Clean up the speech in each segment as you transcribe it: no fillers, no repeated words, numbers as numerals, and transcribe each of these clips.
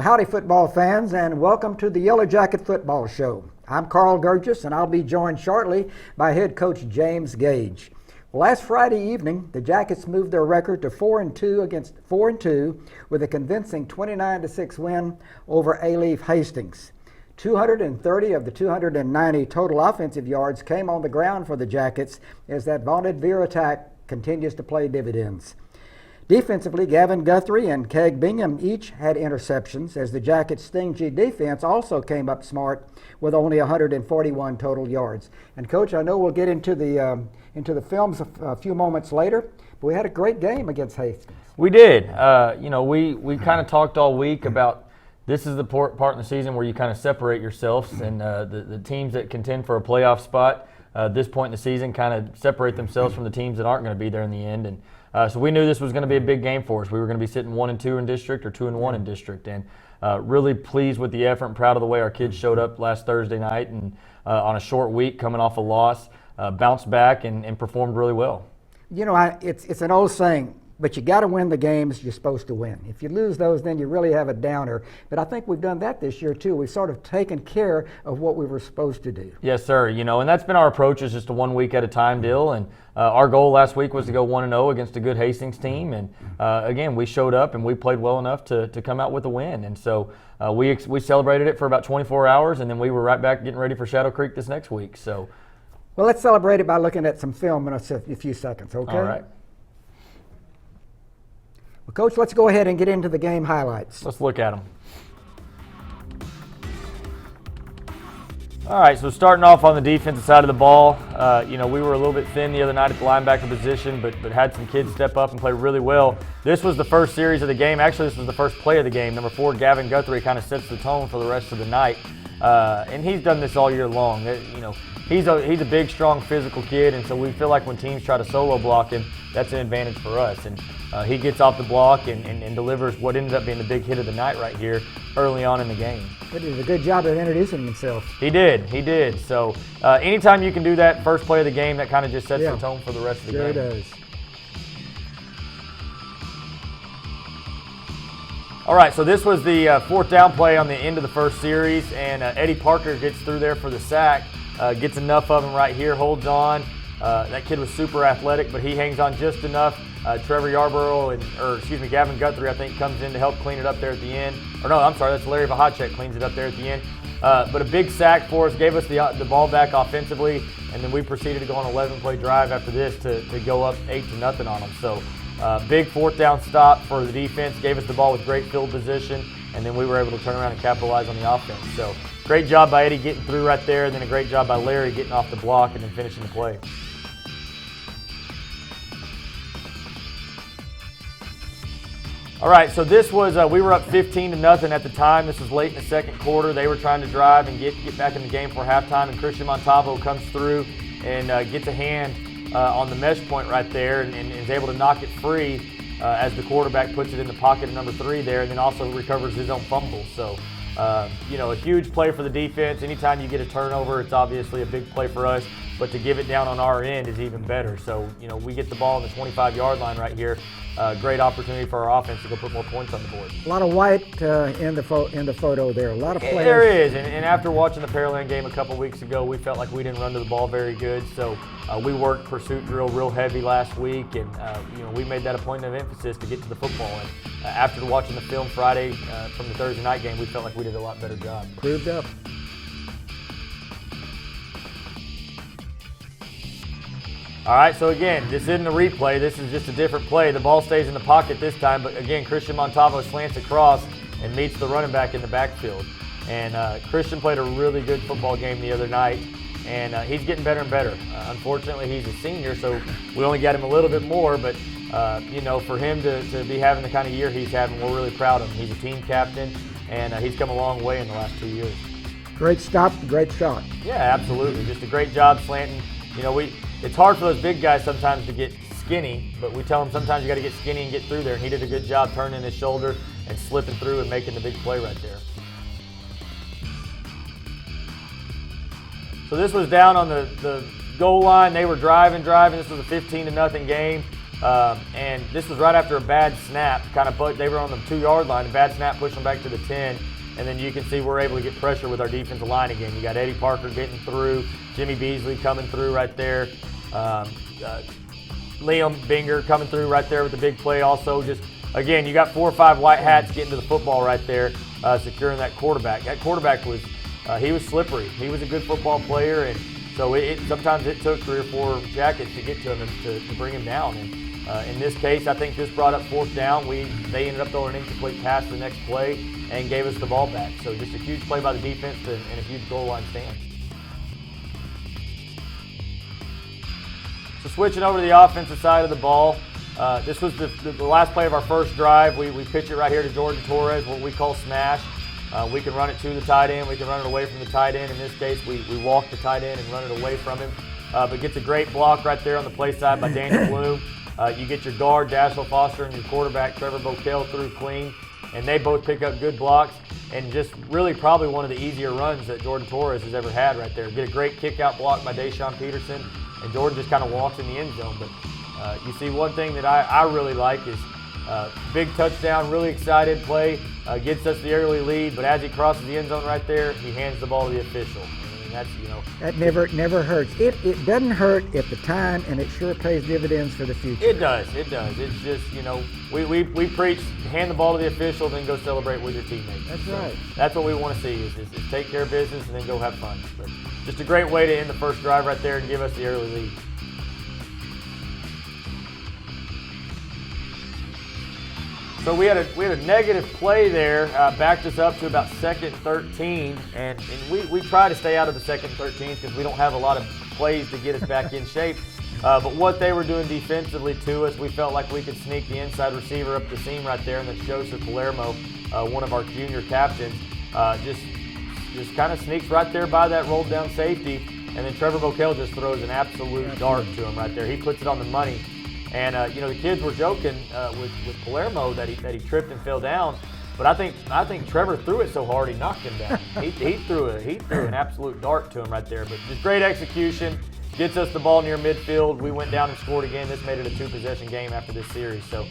howdy football fans, and welcome to the Yellow Jacket Football Show. I'm Carl Gurgis, and I'll be joined shortly by head coach James Gage. Last Friday evening, the Jackets moved their record to 4-2 with a convincing 29-6 win over A-Leaf Hastings. 230 of the 290 total offensive yards came on the ground for the Jackets as that vaunted veer attack continues to play dividends. Defensively, Gavin Guthrie and Keg Bingham each had interceptions, as the Jackets' stingy defense also came up smart with only 141 total yards. And Coach, I know we'll get into the films a few moments later, but we had a great game against Hastings. We did. We kind of talked all week about this is the part in the season where you kind of separate yourselves, and the teams that contend for a playoff spot this point in the season kind of separate themselves from the teams that aren't going to be there in the end. And so we knew this was going to be a big game for us. We were going to be sitting 1-2 in district or 2-1 in district, and really pleased with the effort and proud of the way our kids showed up last Thursday night and on a short week coming off a loss, bounced back and performed really well. You know, it's an old saying, but you got to win the games you're supposed to win. If you lose those, then you really have a downer. But I think we've done that this year too. We've sort of taken care of what we were supposed to do. Yes, sir. You know, and that's been our approach, is just a 1 week at a time deal. And our goal last week was to go 1-0 against a good Hastings team. And again, we showed up and we played well enough to come out with a win. And so we celebrated it for about 24 hours, and then we were right back getting ready for Shadow Creek this next week. So, well, let's celebrate it by looking at some film in a few seconds. Okay. All right. Well, Coach, let's go ahead and get into the game highlights. Let's look at them. All right, so starting off on the defensive side of the ball, we were a little bit thin the other night at the linebacker position, but had some kids step up and play really well. This was the first series of the game. Actually, this was the first play of the game. Number 4, Gavin Guthrie, kind of sets the tone for the rest of the night, and he's done this all year long. He's a big, strong, physical kid, and so we feel like when teams try to solo block him, that's an advantage for us. And he gets off the block and delivers what ended up being the big hit of the night right here early on in the game. He did a good job of introducing himself. He did. So anytime you can do that first play of the game, that kind of just sets the tone for the rest of the game. Sure does. All right, so this was the fourth down play on the end of the first series, and Eddie Parker gets through there for the sack, gets enough of him right here, holds on. That kid was super athletic, but he hangs on just enough. Trevor Gavin Guthrie, I think, comes in to help clean it up there at the end. Or no, I'm sorry, that's Larry Vahacek cleans it up there at the end. But a big sack for us, gave us the ball back offensively, and then we proceeded to go on an 11-play drive after this to go up 8-0 on them. So big fourth down stop for the defense, gave us the ball with great field position, and then we were able to turn around and capitalize on the offense. So great job by Eddie getting through right there, and then a great job by Larry getting off the block and then finishing the play. All right, so this was, we were up 15-0 at the time. This was late in the second quarter. They were trying to drive and get back in the game for halftime, and Christian Montalvo comes through and gets a hand on the mesh point right there and is able to knock it free as the quarterback puts it in the pocket of number 3 there, and then also recovers his own fumble. So, a huge play for the defense. Anytime you get a turnover, it's obviously a big play for us, but to give it down on our end is even better. So, we get the ball on the 25-yard line right here. Great opportunity for our offense to go put more points on the board. A lot of white in the photo there. A lot of players. There is, and after watching the Pearland game a couple weeks ago, we felt like we didn't run to the ball very good. So we worked pursuit drill real heavy last week, and we made that a point of emphasis to get to the football. And after watching the film Friday from the Thursday night game, we felt like we did a lot better job. Proved up. All right, so again, this isn't a replay. This is just a different play. The ball stays in the pocket this time, but again, Christian Montalvo slants across and meets the running back in the backfield. And Christian played a really good football game the other night, and he's getting better and better. Unfortunately, he's a senior, so we only got him a little bit more, but for him to be having the kind of year he's having, we're really proud of him. He's a team captain, and he's come a long way in the last 2 years. Great stop, great shot. Yeah, absolutely. Just a great job slanting. It's hard for those big guys sometimes to get skinny, but we tell them sometimes you got to get skinny and get through there. And he did a good job turning his shoulder and slipping through and making the big play right there. So this was down on the goal line. They were driving. This was a 15-0 game. And this was right after a bad snap. They were on the 2-yard line. The bad snap pushed them back to the 10. And then you can see we're able to get pressure with our defensive line again. You got Eddie Parker getting through, Jimmy Beasley coming through right there, Liam Binger coming through right there with the big play also. Just, again, you got 4 or 5 white hats getting to the football right there, securing that quarterback. That quarterback he was slippery. He was a good football player, and so sometimes it took 3 or 4 Jackets to get to him and to bring him down. And in this case, I think this brought up 4th down. They ended up throwing an incomplete pass the next play and gave us the ball back. So just a huge play by the defense and a huge goal line stand. So switching over to the offensive side of the ball, this was the last play of our first drive. We pitch it right here to Jordan Torres, what we call smash. We can run it to the tight end. We can run it away from the tight end. In this case, we walk the tight end and run it away from him. But gets a great block right there on the play side by Daniel Bloom. You get your guard, Dashiell Foster, and your quarterback, Trevor Bokel, through clean. And they both pick up good blocks and just really probably one of the easier runs that Jordan Torres has ever had right there. Get a great kick-out block by Deshaun Peterson, and Jordan just kind of walks in the end zone. But you see one thing that I really like is big touchdown, really excited play, gets us the early lead, but as he crosses the end zone right there, he hands the ball to the official. And that's, That never hurts. It doesn't hurt at the time, and it sure pays dividends for the future. It does. It's just, we preach, hand the ball to the official, then go celebrate with your teammates. That's right. That's what we want to see is take care of business and then go have fun. But just a great way to end the first drive right there and give us the early lead. So we had a negative play there, backed us up to about 2nd and 13, and we try to stay out of the 2nd and 13 because we don't have a lot of plays to get us back in shape. But what they were doing defensively to us, we felt like we could sneak the inside receiver up the seam right there, and then Joseph Palermo, one of our junior captains, just kind of sneaks right there by that rolled down safety, and then Trevor Bokel just throws an absolute dart to him right there. He puts it on the money. And the kids were joking with Palermo that he tripped and fell down, but I think Trevor threw it so hard he knocked him down. he threw an absolute dart to him right there. But just great execution, gets us the ball near midfield. We went down and scored again. This made it a 2-possession game after this series. So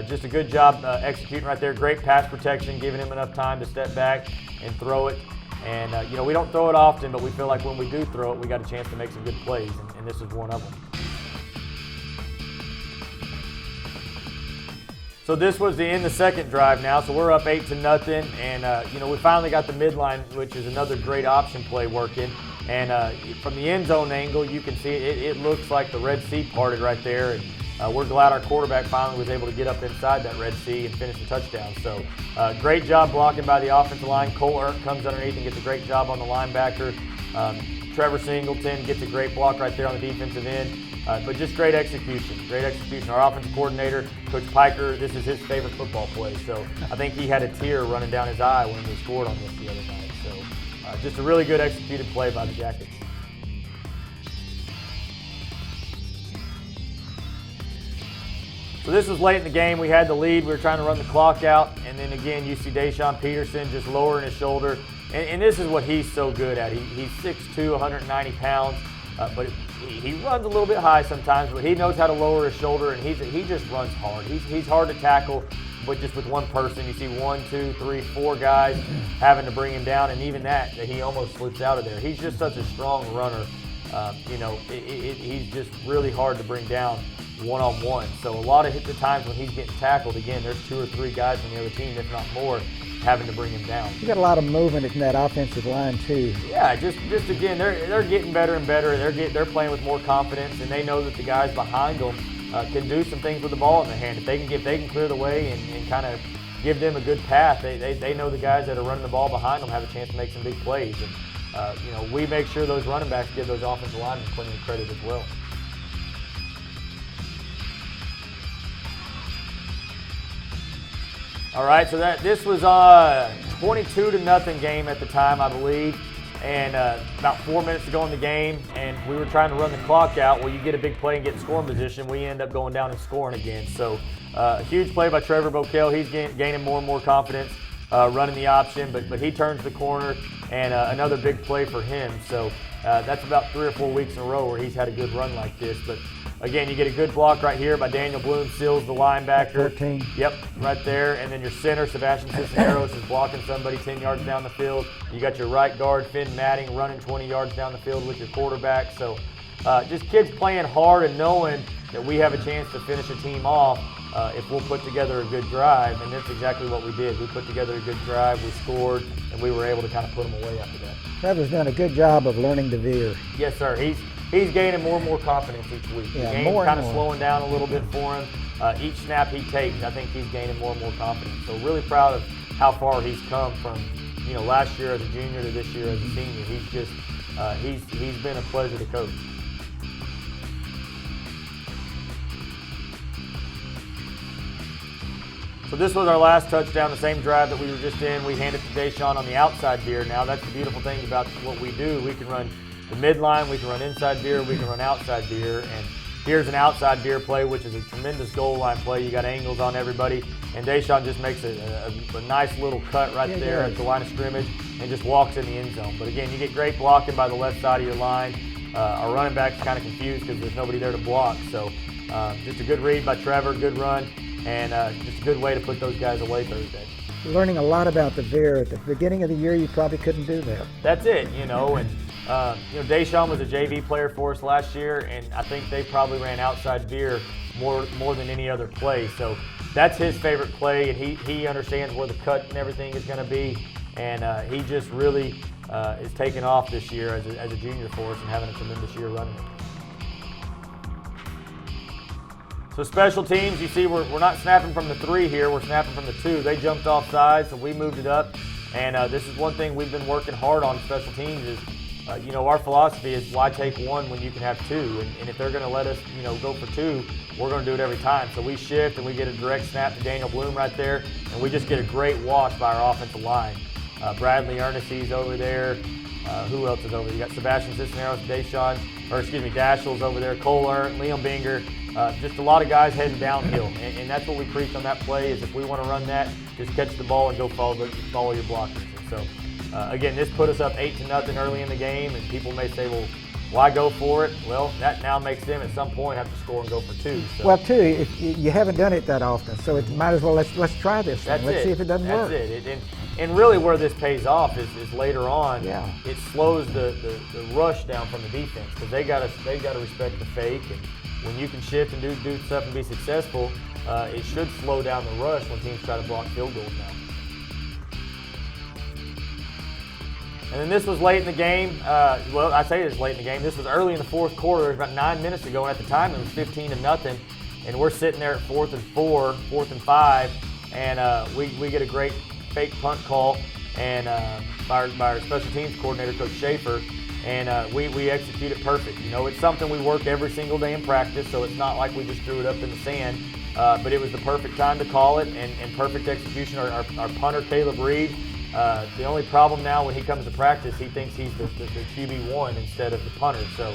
just a good job executing right there. Great pass protection, giving him enough time to step back and throw it. And we don't throw it often, but we feel like when we do throw it, we got a chance to make some good plays, and this is one of them. So this was the end of the second drive now, so we're up 8-0, and we finally got the midline, which is another great option play working. And from the end zone angle, you can see it looks like the Red Sea parted right there, and we're glad our quarterback finally was able to get up inside that Red Sea and finish the touchdown. So great job blocking by the offensive line. Cole Erk comes underneath and gets a great job on the linebacker. Trevor Singleton gets a great block right there on the defensive end. But just great execution. Our offensive coordinator, Coach Piker, this is his favorite football play. So I think he had a tear running down his eye when we scored on this the other night. So just a really good executed play by the Jackets. So this was late in the game. We had the lead. We were trying to run the clock out. And then again, you see Deshaun Peterson just lowering his shoulder. And this is what he's so good at. He's 6'2", 190 pounds. But he runs a little bit high sometimes, but he knows how to lower his shoulder, and he just runs hard. He's hard to tackle, but just with one person, you see 1, 2, 3, 4 guys having to bring him down, and even that he almost slips out of there. He's just such a strong runner. He's just really hard to bring down one-on-one. So a lot of the times when he's getting tackled, again, there's 2 or 3 guys from the other team, if not more, having to bring him down. You got a lot of movement in that offensive line too. Yeah, just again, they're getting better and better. They're playing with more confidence, and they know that the guys behind them can do some things with the ball in their hand. If they can clear the way and kind of give them a good path, they know the guys that are running the ball behind them have a chance to make some big plays. And we make sure those running backs give those offensive linemen plenty of credit as well. All right, so this was a 22-0 game at the time, I believe, and about 4 minutes to go in the game, and we were trying to run the clock out. Well, you get a big play and get in scoring position, we end up going down and scoring again. So a huge play by Trevor Bokel. He's gaining more and more confidence. running the option, but he turns the corner, and another big play for him. So that's about 3 or 4 weeks in a row where he's had a good run like this. But again, you get a good block right here by Daniel Bloom, seals the linebacker. 14. Yep, right there. And then your center, Sebastian Cisneros, is blocking somebody 10 yards down the field. You got your right guard, Finn Matting, running 20 yards down the field with your quarterback. So just kids playing hard and knowing that we have a chance to finish a team off if we'll put together a good drive. And that's exactly what we did. We put together a good drive, we scored, and we were able to kind of put them away after that. Trevor's done a good job of learning to veer. Yes, sir. He's gaining more and more confidence each week. Yeah, the game's more and kind of more. slowing down a little bit for him. Each snap he takes, I think he's gaining more and more confidence. So really proud of how far he's come from, last year as a junior to this year as a senior. He's just, he's been a pleasure to coach. So this was our last touchdown, the same drive that we were just in. We handed to Deshaun on the outside veer. Now that's the beautiful thing about what we do. We can run the midline, we can run inside veer, we can run outside veer. And here's an outside veer play, which is a tremendous goal line play. You got angles on everybody. And Deshaun just makes a nice little cut right there at the line of scrimmage and just walks in the end zone. But again, you get great blocking by the left side of your line. Our running back's kind of confused because there's nobody there to block. So just a good read by Trevor, good run. And just a good way to put those guys away Thursday. Learning a lot about the veer. At the beginning of the year, you probably couldn't do that. That's it, and Deshaun was a JV player for us last year, and I think they probably ran outside veer more than any other play. So that's his favorite play, and he understands where the cut and everything is going to be, and he just really is taking off this year as a junior for us and having a tremendous year running it. So special teams, you see we're not snapping from the 3 here, we're snapping from the 2. They jumped off sides, so we moved it up. And this is one thing we've been working hard on special teams is, our philosophy is why take 1 when you can have 2? And if they're going to let us, go for 2, we're going to do it every time. So we shift and we get a direct snap to Daniel Bloom right there, and we just get a great wash by our offensive line. Bradley Ernestie's over there. Who else is over there? You got Sebastian Cisneros, Dashiell's over there, Cole Ernst, Liam Binger. Just a lot of guys heading downhill, and that's what we preach on that play is if we want to run that, just catch the ball and go follow your blockers. And so, again, this put us up 8-0 early in the game, and people may say, well, why go for it? Well, that now makes them at some point have to score and go for 2. So. Well, 2, if you haven't done it that often, so it might as well let's try this thing. Let's see if it doesn't work. That's it. And really where this pays off is later on. Yeah. It slows the rush down from the defense because they got to respect the fake. And when you can shift and do stuff and be successful, it should slow down the rush when teams try to block field goals now. And then this was late in the game. I say it's late in the game. This was early in the 4th quarter. It was about 9 minutes ago, and at the time it was 15-0. And we're sitting there at 4th and 4, 4th and 5, and we get a great fake punt call and by our special teams coordinator, Coach Schaefer, and we execute it perfect. It's something we work every single day in practice, so it's not like we just threw it up in the sand. But it was the perfect time to call it, and perfect execution. Our punter, Caleb Reed, the only problem now when he comes to practice, he thinks he's the QB1 instead of the punter. So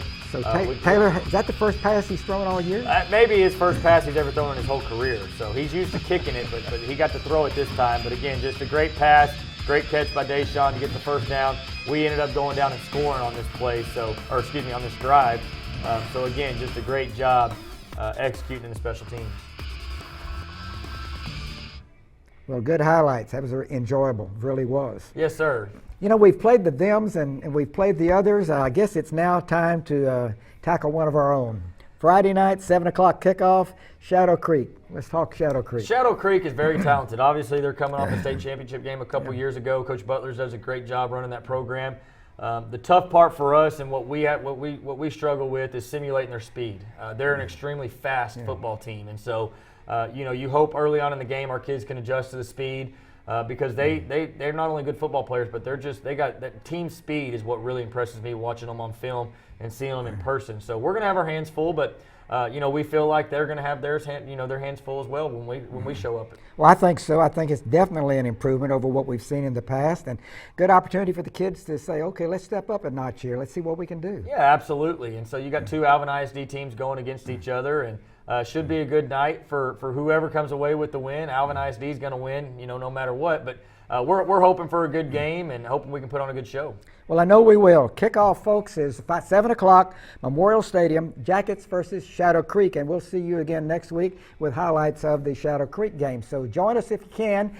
Taylor, is that the first pass he's thrown all year? Maybe his first pass he's ever thrown in his whole career. So he's used to kicking it, but he got to throw it this time. But again, just a great pass, great catch by Deshaun to get the first down. We ended up going down and scoring on this play, on this drive. So again, just a great job executing in the special teams. Well, good highlights. That was enjoyable. Really was. Yes, sir. We've played the thems and we've played the others. I guess it's now time to tackle one of our own. Friday night, 7 o'clock kickoff, Shadow Creek. Let's talk Shadow Creek. Shadow Creek is very talented. Obviously, they're coming off a state championship game a couple years ago. Coach Butler does a great job running that program. The tough part for us and what we struggle with is simulating their speed. They're an extremely fast football team, and so you hope early on in the game our kids can adjust to the speed. Because they're not only good football players, but they got that team speed is what really impresses me watching them on film and seeing them in person. So we're gonna have our hands full, but we feel like they're gonna have their hands full as well when we show up. Well, I think so. I think it's definitely an improvement over what we've seen in the past, and good opportunity for the kids to say, okay, let's step up a notch here. Let's see what we can do. Yeah, absolutely. And so you got 2 Alvin ISD teams going against each other, and should be a good night for whoever comes away with the win. Alvin ISD is going to win, no matter what. But we're hoping for a good game and hoping we can put on a good show. Well, I know we will. Kickoff, folks, is about 7 o'clock, Memorial Stadium, Jackets versus Shadow Creek, and we'll see you again next week with highlights of the Shadow Creek game. So join us if you can.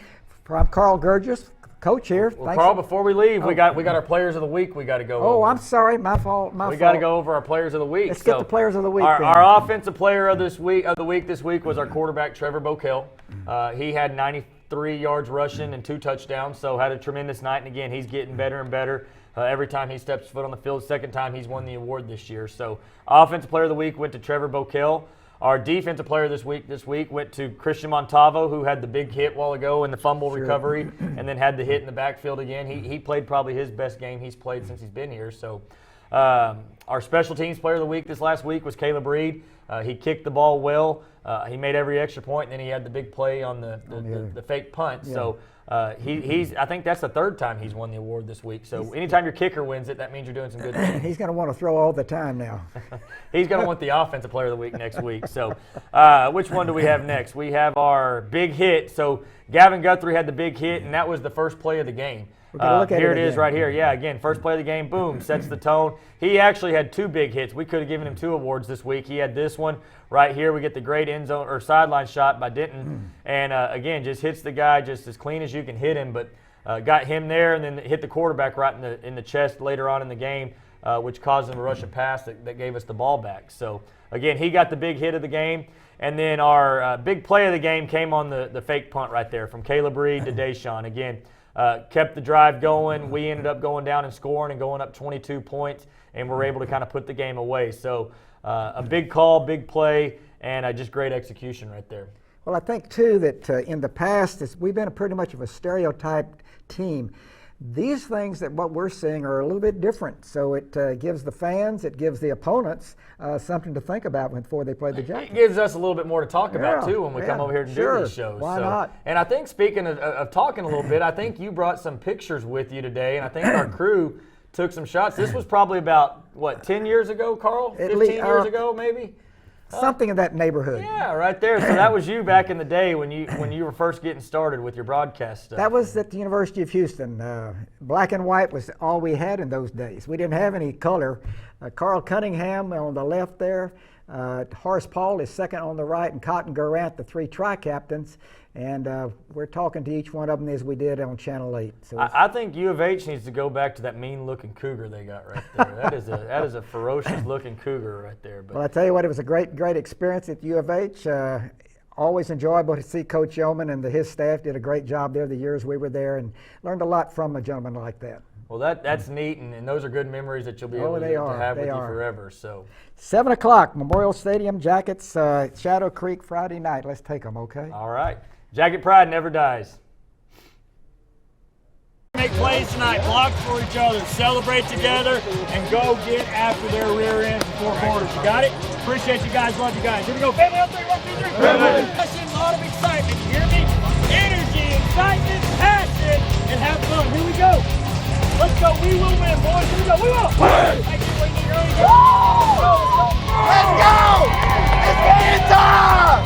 I'm Carl Gurgis, coach here. Well, Carl, before we leave, we got our players of the week we got to go over. Oh, I'm sorry. My fault. We got to go over our players of the week. Let's get the players of the week. Our offensive player of the week this week was our quarterback, Trevor Bokel. He had 93 yards rushing and 2 touchdowns, so had a tremendous night. And again, he's getting better and better. Every time he steps foot on the field, second time he's won the award this year. So offensive player of the week went to Trevor Bokel. Our defensive player this week went to Christian Montavo, who had the big hit while ago in the fumble recovery and then had the hit in the backfield again. He played probably his best game he's played since he's been here. So our special teams player of the week this last week was Caleb Reed. He kicked the ball well. He made every extra point, and then he had the big play on the fake punt. Yeah. So I think that's the 3rd time he's won the award this week. So anytime your kicker wins it, that means you're doing some good things. He's going to want to throw all the time now. He's going to want the offensive player of the week next week. So which one do we have next? We have our big hit. So Gavin Guthrie had the big hit, and that was the first play of the game. Here it is right here. Yeah, again, first play of the game, boom, sets the tone. He actually had 2 big hits. We could have given him 2 awards this week. He had this one right here. We get the great end zone or sideline shot by Denton. And again, just hits the guy just as clean as you can hit him, but got him there and then hit the quarterback right in the chest later on in the game, which caused him to rush a pass that gave us the ball back. So again, he got the big hit of the game. And then our big play of the game came on the fake punt right there from Caleb Reed to Deshaun. Again, kept the drive going. We ended up going down and scoring and going up 22 points, and we're able to kind of put the game away. So a big call, big play, and just great execution right there. Well, I think, too, that in the past, we've been pretty much of a stereotyped team. These things that what we're seeing are a little bit different. So it gives the fans, it gives the opponents something to think about before they play the Jackets. It gives us a little bit more to talk about, too, when we come over here to do these shows. Why not? And I think, speaking of talking a little bit, I think you brought some pictures with you today, and I think our crew took some shots. This was probably about, 10 years ago, Carl? 15 years ago, maybe? Something in that neighborhood. Yeah, right there. So that was you back in the day when you were first getting started with your broadcast stuff. That was at the University of Houston. Black and white was all we had in those days. We didn't have any color. Carl Cunningham on the left there. Horace Paul is second on the right, and Cotton Garant, the 3 tri-captains. And we're talking to each one of them as we did on Channel 8. So I think U of H needs to go back to that mean-looking cougar they got right there. That is a ferocious-looking cougar right there. But. Well, I tell you what, it was a great experience at U of H. Always enjoyable to see Coach Yeoman and his staff did a great job there the years we were there, and learned a lot from a gentleman like that. Well, that's neat, and those are good memories that you'll be able to have with you forever. So 7 o'clock, Memorial Stadium, Jackets, Shadow Creek, Friday night. Let's take them, okay? All right. Jacket pride never dies. Make plays tonight, block for each other, celebrate together, and go get after their rear ends in 4 quarters. You got it? Appreciate you guys. Love you guys. Here we go. Family on 3, 1, 2, 3. Family. A lot of excitement. You hear me? Energy, excitement, passion, and have fun. Here we go. Let's go. We will win, boys. Here we go. We will. Win. Let's go. It's game time.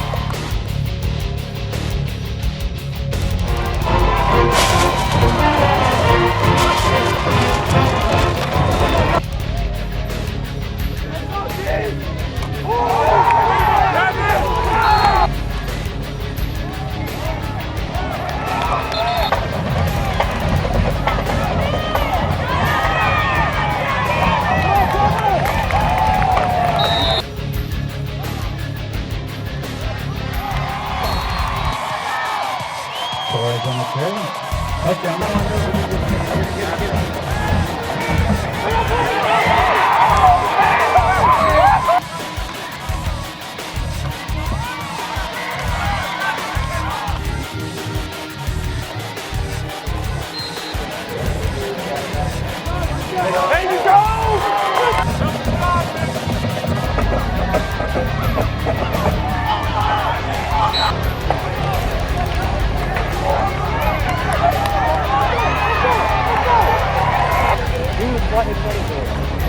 What is